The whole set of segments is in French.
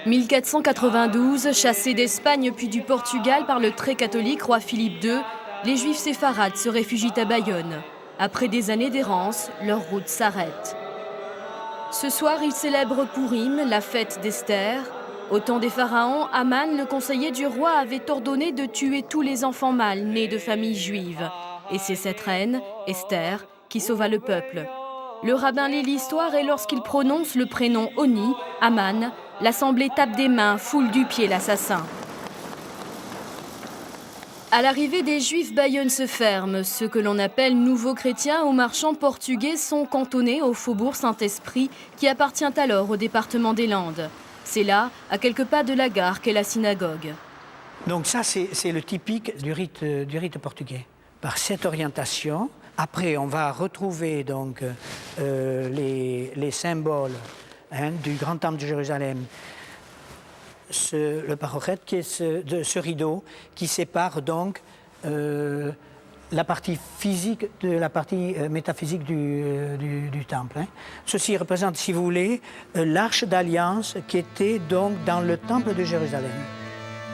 1492, chassés d'Espagne puis du Portugal par le très catholique roi Philippe II, les Juifs séfarades se réfugient à Bayonne. Après des années d'errance, leur route s'arrête. Ce soir, ils célèbrent Pourim, la fête d'Esther. Au temps des pharaons, Aman, le conseiller du roi, avait ordonné de tuer tous les enfants mâles nés de familles juives. Et c'est cette reine, Esther, qui sauva le peuple. Le rabbin lit l'histoire et lorsqu'il prononce le prénom Oni, Aman, l'assemblée tape des mains, foule du pied l'assassin. À l'arrivée des Juifs, Bayonne se ferme. Ceux que l'on appelle nouveaux chrétiens ou marchands portugais sont cantonnés au faubourg Saint-Esprit qui appartient alors au département des Landes. C'est là, à quelques pas de la gare, qu'est la synagogue. Donc ça, c'est le typique du rite portugais. Par cette orientation, après, on va retrouver donc, les symboles du grand temple de Jérusalem. Le parochet, qui est ce rideau qui sépare donc la partie physique de la partie métaphysique du temple. Ceci représente, si vous voulez, l'arche d'alliance qui était donc dans le temple de Jérusalem.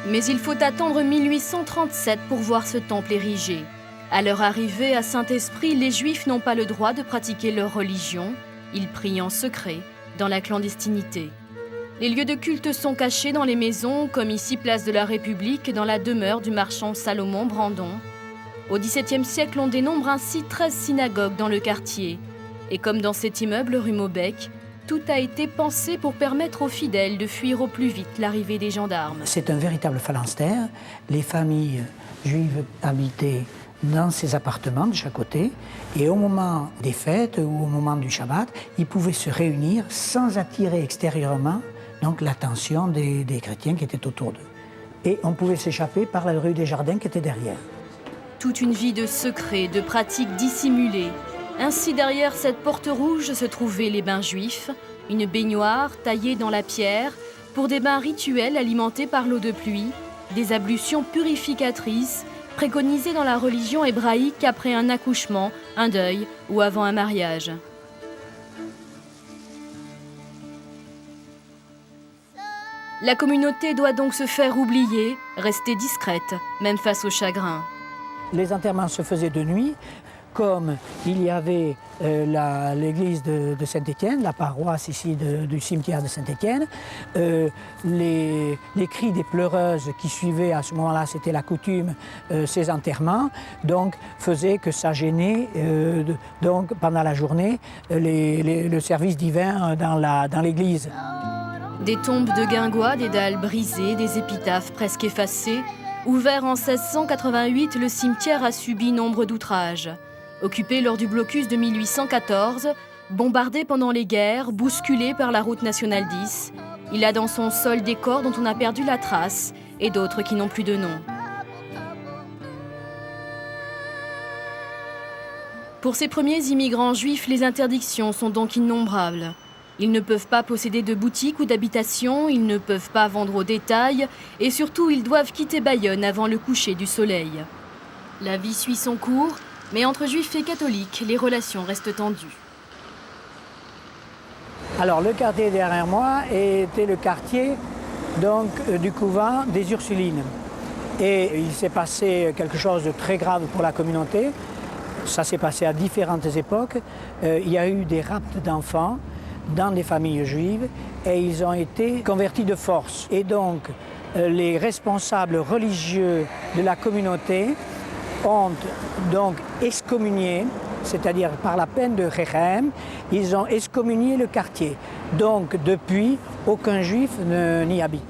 Mais il faut attendre 1837 pour voir ce temple érigé. À leur arrivée à Saint-Esprit, les Juifs n'ont pas le droit de pratiquer leur religion. Ils prient en secret, dans la clandestinité. Les lieux de culte sont cachés dans les maisons, comme ici place de la République, dans la demeure du marchand Salomon Brandon. Au XVIIe siècle, on dénombre ainsi 13 synagogues dans le quartier. Et comme dans cet immeuble rue Maubec, tout a été pensé pour permettre aux fidèles de fuir au plus vite l'arrivée des gendarmes. C'est un véritable phalanstère. Les familles juives habitaient dans ces appartements de chaque côté. Et au moment des fêtes ou au moment du Shabbat, ils pouvaient se réunir sans attirer extérieurement donc l'attention des chrétiens qui étaient autour d'eux. Et on pouvait s'échapper par la rue des Jardins qui était derrière. Toute une vie de secrets, de pratiques dissimulées. Ainsi, derrière cette porte rouge se trouvaient les bains juifs, une baignoire taillée dans la pierre pour des bains rituels alimentés par l'eau de pluie, des ablutions purificatrices préconisées dans la religion hébraïque après un accouchement, un deuil ou avant un mariage. La communauté doit donc se faire oublier, rester discrète, même face au chagrin. Les enterrements se faisaient de nuit, comme il y avait l'église de Saint-Étienne, la paroisse ici du cimetière de Saint-Étienne. Les cris des pleureuses qui suivaient à ce moment-là, c'était la coutume, ces enterrements, donc faisaient que ça gênait donc, pendant la journée le service divin dans l'église. Des tombes de guingois, des dalles brisées, des épitaphes presque effacées. Ouvert en 1688, le cimetière a subi nombre d'outrages. Occupé lors du blocus de 1814, bombardé pendant les guerres, bousculé par la route nationale 10, il a dans son sol des corps dont on a perdu la trace et d'autres qui n'ont plus de nom. Pour ces premiers immigrants juifs, les interdictions sont donc innombrables. Ils ne peuvent pas posséder de boutique ou d'habitation, ils ne peuvent pas vendre au détail et surtout ils doivent quitter Bayonne avant le coucher du soleil. La vie suit son cours, mais entre juifs et catholiques, les relations restent tendues. Alors le quartier derrière moi était le quartier donc, du couvent des Ursulines. Et il s'est passé quelque chose de très grave pour la communauté. Ça s'est passé à différentes époques. Il y a eu des rapts d'enfants dans des familles juives et ils ont été convertis de force. Et donc, les responsables religieux de la communauté ont donc excommunié, c'est-à-dire par la peine de Rechem, ils ont excommunié le quartier. Donc, depuis, aucun juif n'y habite.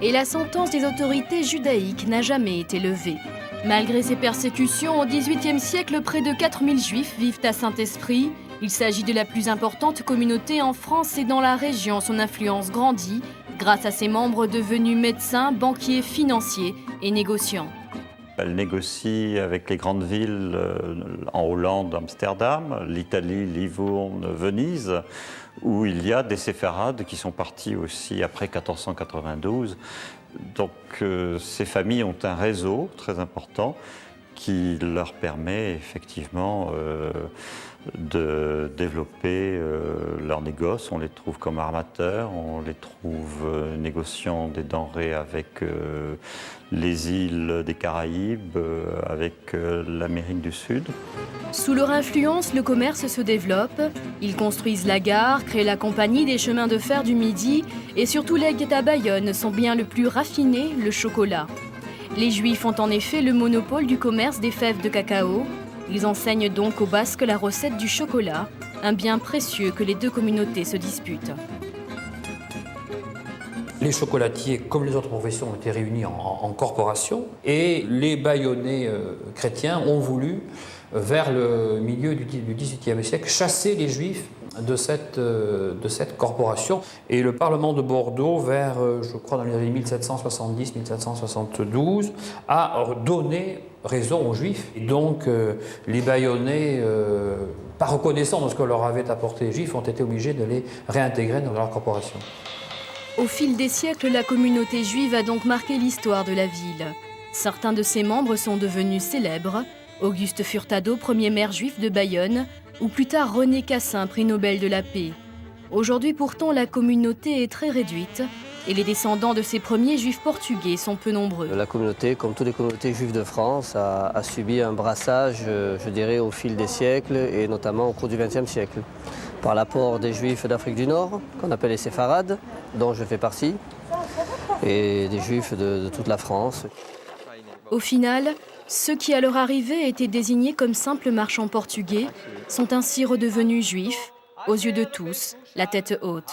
Et la sentence des autorités judaïques n'a jamais été levée. Malgré ces persécutions, au XVIIIe siècle, près de 4000 juifs vivent à Saint-Esprit. Il s'agit de la plus importante communauté en France et dans la région, son influence grandit grâce à ses membres devenus médecins, banquiers, financiers et négociants. Elle négocie avec les grandes villes en Hollande, Amsterdam, l'Italie, Livourne, Venise, où il y a des séfarades qui sont partis aussi après 1492. Donc ces familles ont un réseau très important qui leur permet effectivement de développer leur négoce. On les trouve comme armateurs, on les trouve négociant des denrées avec les îles des Caraïbes, avec l'Amérique du Sud. Sous leur influence, le commerce se développe. Ils construisent la gare, créent la compagnie des chemins de fer du Midi et surtout lèguent à Bayonne son bien le plus raffiné, le chocolat. Les Juifs ont en effet le monopole du commerce des fèves de cacao. Ils enseignent donc aux Basques la recette du chocolat, un bien précieux que les deux communautés se disputent. Les chocolatiers, comme les autres professions, ont été réunis en corporation et les Bayonnais chrétiens ont voulu, vers le milieu du XVIIIe siècle, chasser les Juifs de cette corporation. Et le Parlement de Bordeaux, vers, je crois, dans les années 1770-1772, a donné raison aux Juifs. Et donc, les Bayonnais, par reconnaissance de ce que leur avaient apporté les Juifs, ont été obligés de les réintégrer dans leur corporation. Au fil des siècles, la communauté juive a donc marqué l'histoire de la ville. Certains de ses membres sont devenus célèbres. Auguste Furtado, premier maire juif de Bayonne, ou plus tard René Cassin, prix Nobel de la paix. Aujourd'hui pourtant, la communauté est très réduite et les descendants de ces premiers juifs portugais sont peu nombreux. La communauté, comme toutes les communautés juives de France, a subi un brassage, je dirais, au fil des siècles et notamment au cours du XXe siècle. Par l'apport des juifs d'Afrique du Nord, qu'on appelle les séfarades, dont je fais partie, et des juifs de toute la France. Au final, ceux qui à leur arrivée étaient désignés comme simples marchands portugais sont ainsi redevenus juifs, aux yeux de tous, la tête haute.